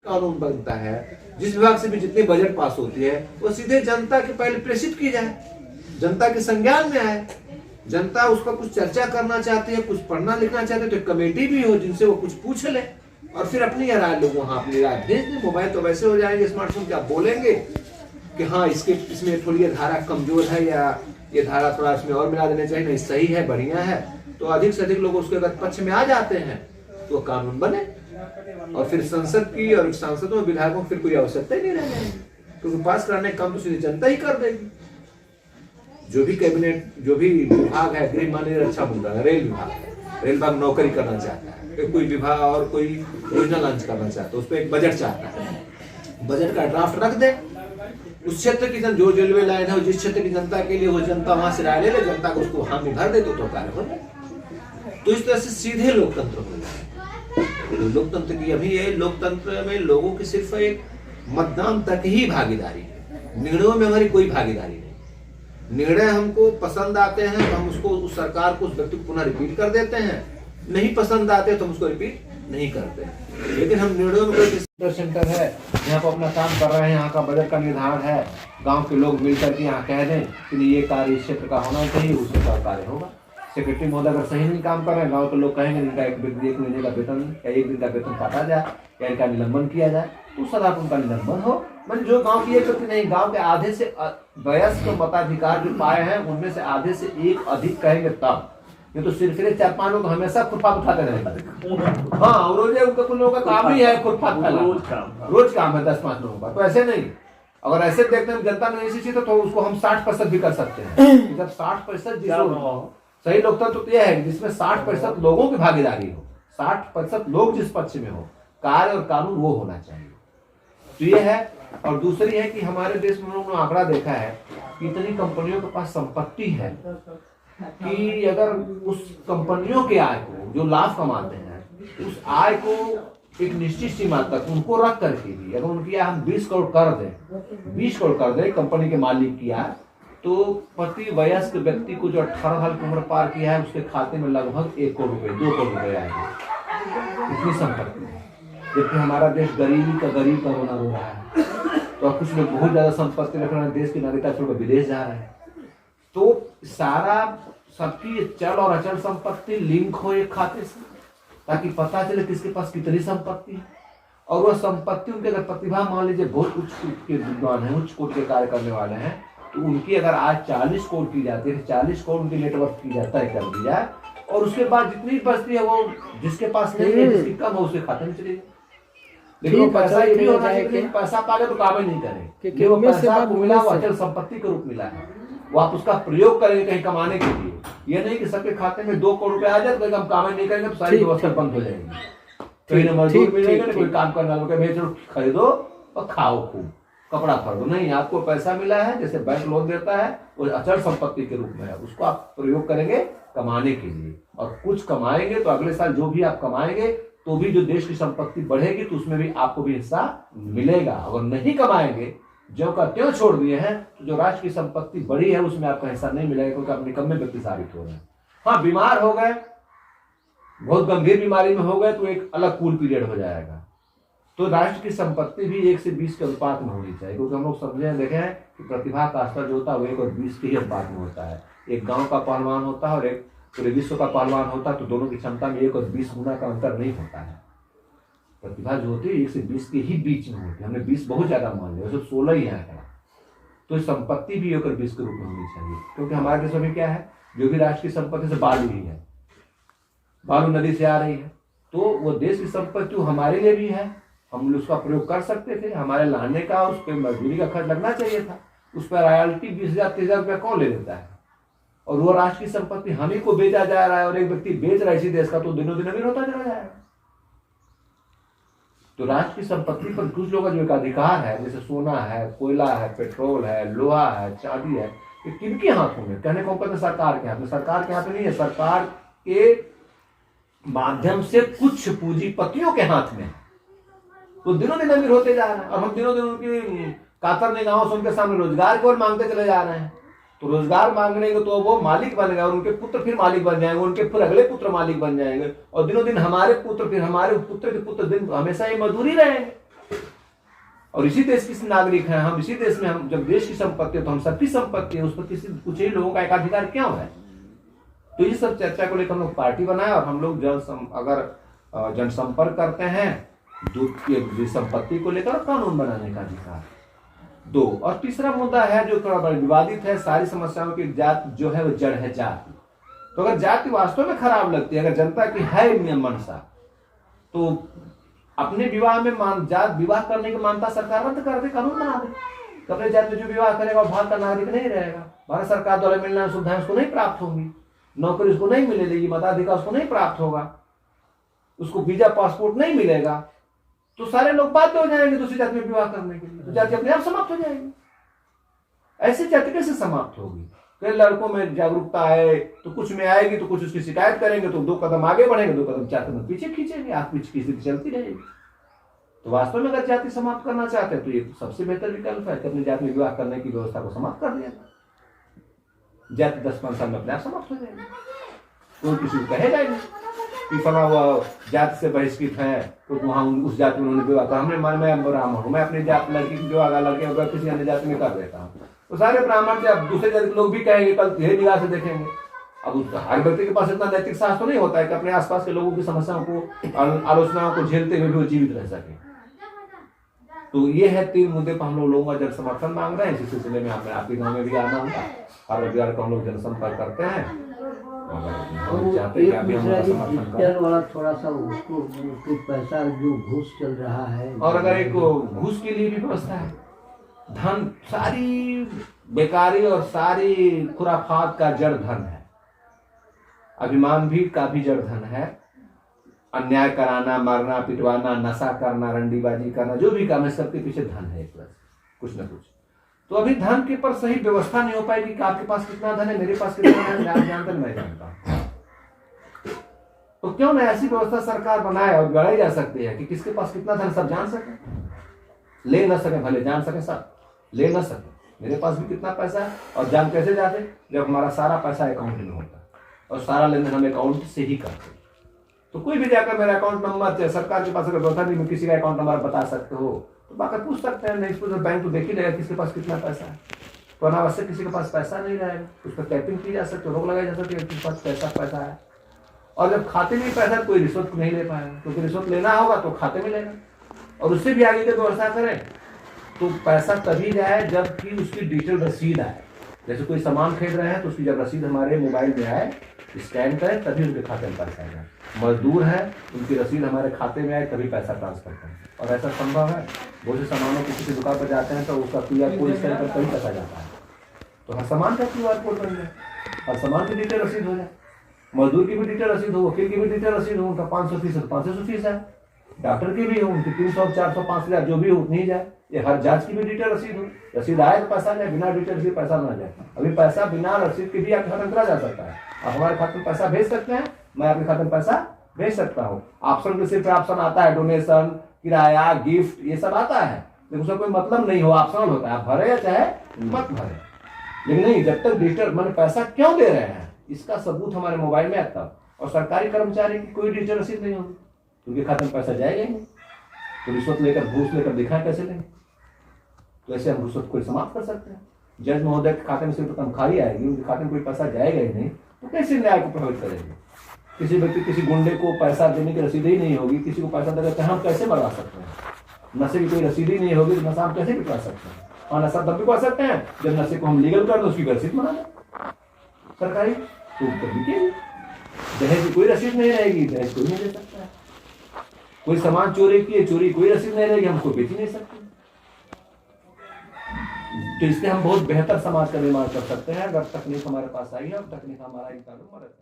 कानून बनता है, जिस विभाग से भी जितनी बजट पास होती है वो सीधे जनता के पहले प्रेषित की जाए, जनता के संज्ञान में आए। जनता उसका कुछ चर्चा करना चाहती है, कुछ पढ़ना लिखना चाहते हैं तो कमेटी भी हो जिनसे वो कुछ पूछ ले और फिर अपनी राय लोग वहां अपनी राय भेज दें। मोबाइल तो वैसे हो जाएंगे, स्मार्टफोन क्या बोलेंगे कि हाँ इसमें थोड़ी ये धारा कमजोर है या ये धारा थोड़ा इसमें और मिला देना चाहिए, नहीं सही है बढ़िया है, तो अधिक से अधिक लोग उसके अगर पक्ष में आ जाते हैं तो कानून बने और फिर संसद की और सांसदों और विधायकों को फिर कोई आवश्यकता ही नहीं रह जाएगी, क्योंकि पास कराने का काम तो सीधी जनता ही कर देगी। जो भी कैबिनेट जो भी विभाग है, गृह माननीय रक्षा मंत्रालय, रेल विभाग नौकरी करना चाहता है, कोई विभाग और कोई योजना लॉन्च करना चाहता है, उस पर एक बजट चाहता है, बजट का ड्राफ्ट रख दे, उस क्षेत्र की जो रेलवे लाइन है जिस क्षेत्र की जनता के लिए वो जनता वहां से राय ले ले, जनता को उसको हामी भर दे तो कार्य हो जाए। तो इस तरह से सीधे लोकतंत्र हो जाए। लोकतंत्र की अभी ये लोकतंत्र में लोगों की सिर्फ एक मतदान तक ही भागीदारी है, निर्णयों में हमारी कोई भागीदारी नहीं। निर्णय हमको पसंद आते हैं तो हम उसको उस सरकार को उस व्यक्ति को पुनः रिपीट कर देते हैं, नहीं पसंद आते तो हम उसको रिपीट नहीं करते। लेकिन हम निर्णयों में कोई सेंटर है यहाँ पर अपना काम कर रहे हैं, यहाँ का बजट का निर्धारण है, गांव के लोग मिलकर के यहाँ कह दें कि ये कार्य इस क्षेत्र का होना चाहिए, उस क्षेत्र का कार्य होगा। सेक्रेटरी महोदय अगर सही नहीं काम कर रहे हैं, गांव के लोग कहेंगे इनका एक महीने का वेतन या एक दिन का वेतन काटा जाए या इनका निलंबन किया जाए, तो सदा उनका निलंबन हो। मतलब जो गांव की एक व्यक्ति नहीं, गांव के आधे से वयस्क मताधिकार जो पाए हैं उनमें से आधे से एक अधिक कहेंगे तब, ये तो सिर्फ 4-5 लोग हमेशा खुरफात उठाते रहेंगे। हाँ, रोज उनका कुछ लोगों का काम ही है खुरफात फैलाना, रोज काम है 10-5 लोगों का। तो ऐसे नहीं, अगर ऐसे देखते हैं जनता ने ऐसी चीज तो उसको हम 60% भी कर सकते हैं। जब 60% सही लोकतंत्र तो यह है जिसमें 60% लोगों की भागीदारी हो, 60% लोग जिस पक्ष में हो, कार्य और कानून वो होना चाहिए। तो ये है। और दूसरी है कि हमारे देश में लोगों ने आंकड़ा देखा है कि इतनी कंपनियों के पास संपत्ति है कि अगर उस कंपनियों के आय को जो लाभ कमाते हैं उस आय को एक निश्चित सीमा तक उनको रख करके भी अगर उनकी आय हम 20 करोड़ कर दें कंपनी के मालिक की आय, तो प्रति वयस्क व्यक्ति को जो 18 साल की उम्र पार किया है उसके खाते में लगभग 1 करोड़ रुपए 2 करोड़ रुपए आएंगे। इतनी संपत्ति है, जबकि हमारा देश गरीब का रोना रो रहा है। तो कुछ लोग बहुत ज्यादा संपत्ति रख रहे हैं, देश की नागरिकता छोड़कर विदेश जा रहे हैं। तो सारा सबकी चल और अचल संपत्ति लिंक हो एक खाते से, ताकि पता चले किसके पास कितनी संपत्ति है। और वह संपत्ति उनके अगर प्रतिभा मान लीजिए बहुत उच्च के विद्वान है, उच्च कोटि के कार्य करने वाले हैं, तो उनकी अगर आज 40 करोड़ की जाती है, 40 करोड़ उनकी नेटवर्क की जाता है कर दी जाए, और उसके बाद जितनी बचती है वो जिसके पास नहीं है, जिसकी कम है उसके खाते में चली जाए। लेकिन पैसा ये भी होना चाहिए कि पैसा पाले तो काम ही नहीं करें, वो पैसा आपको मिला वो अचल संपत्ति के रूप मिला है, वो आप उसका प्रयोग करेंगे कहीं कमाने के लिए। ये नहीं कि सबके खाते में 2 करोड़ रुपए आ जाए तो हम काम ही नहीं करेंगे तो सारी व्यवस्था बंद हो जाएगी। कहीं ना मजदूर मिलेगा, कोई काम करने वालों के भेजो खरीदो और खाओ, खूब कपड़ा खरीदो। नहीं, आपको पैसा मिला है, जैसे बैंक लोन देता है वो अचल संपत्ति के रूप में है, उसको आप प्रयोग करेंगे कमाने के लिए। और कुछ कमाएंगे तो अगले साल जो भी आप कमाएंगे तो भी जो देश की संपत्ति बढ़ेगी तो उसमें भी आपको भी हिस्सा मिलेगा। अगर नहीं कमाएंगे, जो का त्यों छोड़ दिए हैं, तो जो राष्ट्र की संपत्ति बड़ी है उसमें आपका हिस्सा नहीं मिलेगा, क्योंकि आप निकम्मे व्यक्ति साबित हो रहे हैं। हाँ, बीमार हो गए, बहुत गंभीर बीमारी में हो गए तो एक अलग कूल पीरियड हो जाएगा। तो राष्ट्र की संपत्ति भी 1 से 20 के अनुपात में होनी चाहिए, क्योंकि हम लोग समझे देखे हैं कि प्रतिभा का स्तर जो होता है वो 1 और 20 के ही अनुपात में होता है। एक गांव का पहलवान होता है और एक पूरे विश्व का पहलवान होता है, तो दोनों की क्षमता में 1 और 20 गुना का अंतर नहीं होता है। प्रतिभा जो होती है 1 से 20 के ही बीच में होती है। हमने 20 बहुत ज्यादा मान लिया, 16 ही है। तो संपत्ति भी 1 और 20 के रूप में होनी चाहिए, क्योंकि हमारे देश में क्या है, जो भी राष्ट्र की संपत्ति से बालू ही है, बालू नदी से आ रही है, तो वो देश की संपत्ति हमारे लिए भी है, हम उसका प्रयोग कर सकते थे। हमारे लाने का उस पर मजदूरी का खर्च लगना चाहिए था, उस पर रॉयल्टी 20,000-30,000 रुपया कौन ले लेता है। और वो राष्ट्र की संपत्ति हम ही को बेचा जा रहा है और एक व्यक्ति बेच रहा है इसी देश का, तो दिनों दिन अमीर होता चला जाएगा। तो राष्ट्र की संपत्ति पर कुछ लोगों का जो एक अधिकार है, जैसे सोना है, कोयला है, पेट्रोल है, लोहा है, चांदी है, ये किनके हाथों में? कहने को कहते सरकार के हाथ में। सरकार के हाथ में नहीं है, सरकार के माध्यम से कुछ पूंजीपतियों के हाथ में। तो दिनों दिन अमीर होते जा रहे हैं, और हम दिनों दिन उनकी कातर निगाहों से उनके सामने रोजगार को मांगते चले जा रहे हैं। तो रोजगार मांगने को तो वो मालिक बन गए और उनके पुत्र फिर मालिक बन जाएंगे, उनके फिर अगले पुत्र मालिक बन जाएंगे, और दिनों दिन हमारे पुत्र फिर हमारे पुत्र के पुत्र दिन हमेशा ही मजदूरी रहेंगे। और इसी देश की नागरिक हैं हम, इसी देश में हम, जब देश की संपत्ति है तो हम सबकी संपत्ति है, उस पर किसी कुछ ही लोगों का एकाधिकार क्यों है? तो ये सब चर्चा को लेकर हम लोग पार्टी बनाए और हम लोग अगर जनसंपर्क करते हैं दूध की संपत्ति को लेकर कानून बनाने का अधिकार। 2 और तीसरा मुद्दा है जो थोड़ा बड़ा विवादित है, सारी समस्याओं की जात जो है वो जड़ है जाति। तो अगर जाति वास्तव में खराब लगती है, अगर जनता की है मनसा, तो अपने विवाह में जात विवाह करने की मान्यता सरकार रद्द कर दे, कानून बना दे। तो अपने जात में जो विवाह करेगा वो भारत का नागरिक नहीं रहेगा, भारत सरकार द्वारा मिलने वाली सुविधाएं उसको नहीं प्राप्त होंगी, नौकरी उसको नहीं मिलेगी, मताधिकार उसको नहीं प्राप्त होगा, उसको वीजा पासपोर्ट नहीं मिलेगा, तो सारे लोग बाध्य हो जाएंगे दूसरी जाति में विवाह करने के लिए, तो जाति अपने आप समाप्त हो जाएगी। ऐसी जाति कैसे समाप्त होगी? कई लड़कों में जागरूकता आए तो कुछ में आएगी, तो कुछ उसकी शिकायत करेंगे, तो 2 कदम आगे बढ़ेंगे, 2 कदम 4 कदम पीछे खींचेंगे, आग पीछे की स्थिति चलती रहेगी। तो वास्तव में अगर जाति समाप्त करना चाहते हैं तो ये सबसे बेहतर विकल्प है कि अपनी जाति में विवाह करने की व्यवस्था को समाप्त कर दिया। जाति 10-5 साल में अपने आप समाप्त हो जाएगी, कोई किसी को कहेगा ही नहीं कि फला वो जाति से बहिष्कृत है तो वहाँ उस जाति में उन्होंने विवाह, हमने मान मैं ब्राह्मण हूँ, मैं अपनी जाति लड़की की विवाह लड़के अगर किसी अन्य जाति में कर देता हूँ, तो सारे ब्राह्मण से अब दूसरे जाति के लोग भी कहेंगे, कल धीरे निगाह से देखेंगे। अब हर व्यक्ति के पास इतना नैतिक साहस तो नहीं होता है कि अपने आसपास के लोगों की समस्याओं को, आलोचनाओं को झेलते हुए भी वो जीवित रह सके। तो ये है 3 मुद्दे पर हम लोगों का जन समर्थन मांग रहे हैं। इसी सिलसिले में हमें आपके गाँव में भी आना होगा, हर रविवार को हम लोग जनसंपर्क करते हैं। वाला थोड़ा सा उसको पैसा जो घूस चल रहा है, और अगर एक घूस के लिए भी व्यवस्था है, धन सारी बेकारी और सारी खुराफात का जड़ धन है, अभिमान भी का भी जड़ धन है, अन्याय कराना, मारना, पिटवाना, नशा करना, रंडीबाजी करना, जो भी काम है सबके पीछे धन है, एक तरह से कुछ न कुछ। तो अभी धन के पर सही व्यवस्था नहीं हो पाएगी कि आपके पास कितना धन है, मेरे पास कितना धन है, आप जानते हैं, मैं जानता हूं। तो क्यों ना ऐसी व्यवस्था सरकार बनाए और गढ़ाई जा सकती है कि किसके पास कितना धन सब जान सके, ले न सके भले जान सके, सब ले न सके मेरे पास भी कितना पैसा है। और जान कैसे जाते? जब हमारा सारा पैसा अकाउंट में होता है और सारा लेन देन हम अकाउंट से ही करते। तो कोई भी जाकर मेरा अकाउंट नंबर सरकार के पास अगर व्यवस्था नहीं, किसी का अकाउंट नंबर बता सकते हो तो बाकी पूछ सकते हैं, नहीं तो बैंक तो देख ही लेगा किसके पास कितना पैसा है। तो अनावश्यक किसी के पास पैसा नहीं रहेगा, उस पर टैपिंग की जा सकती है, रोक लगाई जा सकती है किसके पास पैसा है। और जब खाते में पैसा कोई रिश्वत नहीं ले पाएगा, क्योंकि रिश्वत लेना होगा तो खाते में लेगा, और उससे भी आगे की व्यवस्था करें तो पैसा तभी जाए जबकि उसकी डिजिटल रसीद आए। जैसे कोई सामान खरीद रहे हैं तो उसकी जब रसीद हमारे मोबाइल में आए, स्कैन करें, तभी उनके खाते में पैसा आएगा। मजदूर है, उनकी रसीद हमारे खाते में आए तभी पैसा ट्रांसफर करें, और ऐसा संभव है। बहुत से सामानों की किसी दुकान पर जाते हैं तो उसका QR कोड स्कैन कर तभी पैसा जाता है। तो हर सामान का QR कोड बन जाए, हर सामान की डिटेल रसीद हो जाए, मजदूर की भी डिटेल रसीद हो, वकील की भी डिटेल रसीद हो, उनका 500% 500 फीस है, डॉक्टर की भी हो, उनकी 300, 400, 5,000 जो भी हो उतनी ही जाए। ये हर जांच की भी डिटेल रसीद हो, रसीद आए तो पैसा जाए, बिना डिटेल रसीद पैसा ना जाए। अभी पैसा बिना रसीद के भी आपके खाते में करा जा सकता है, आप हमारे खाते में पैसा भेज सकते हैं, मैं आपके खाते में पैसा भेज सकता हूँ। ऑप्शन के सिर्फ ऑप्शन आता है डोनेशन, किराया, गिफ्ट, ये सब आता है, लेकिन उसका कोई मतलब नहीं हो, ऑप्शनल होता है, आप भरे या चाहे मत भरे। लेकिन नहीं, जब तक डिजिटल मैंने पैसा क्यों दे रहे हैं इसका सबूत हमारे मोबाइल में आता, और सरकारी कर्मचारी की कोई डिजिटल रसीद नहीं होगी, उनके खाते में पैसा जाएगा ही नहीं। तो रिश्वत लेकर घूस लेकर दिखाएं कैसे लेंगे? तो ऐसे हम रिश्वत को समाप्त कर सकते हैं। जज महोदय के खाते में सिर्फ तनख्वाही आएगी, उनके खाते में कोई पैसा जाएगा ही नहीं, तो कैसे न्याय को प्रभावित करेंगे? किसी व्यक्ति किसी गुंडे को पैसा देने की रसीद ही नहीं होगी, किसी को पैसा देकर तो हम कैसे बढ़ा सकते हैं? नशे की कोई रसीद ही नहीं होगी तो नशा हम कैसे बिका सकते हैं? और नशा तब भी कर सकते हैं जब नशे को हम लीगल कर दो, उसकी रसीद बना दें सरकारी, तो बिकेगी। दहेज की कोई रसीद नहीं रहेगी, दहेज कोई नहीं दे सकता है। कोई सामान चोरी किए, चोरी कोई रसीद नहीं रहेगी, हम उसको बेच ही नहीं सकते। तो इससे हम बहुत बेहतर समाज का निर्माण कर सकते हैं अगर तकनीक हमारे पास आई है, और तकनीक हमारा मदद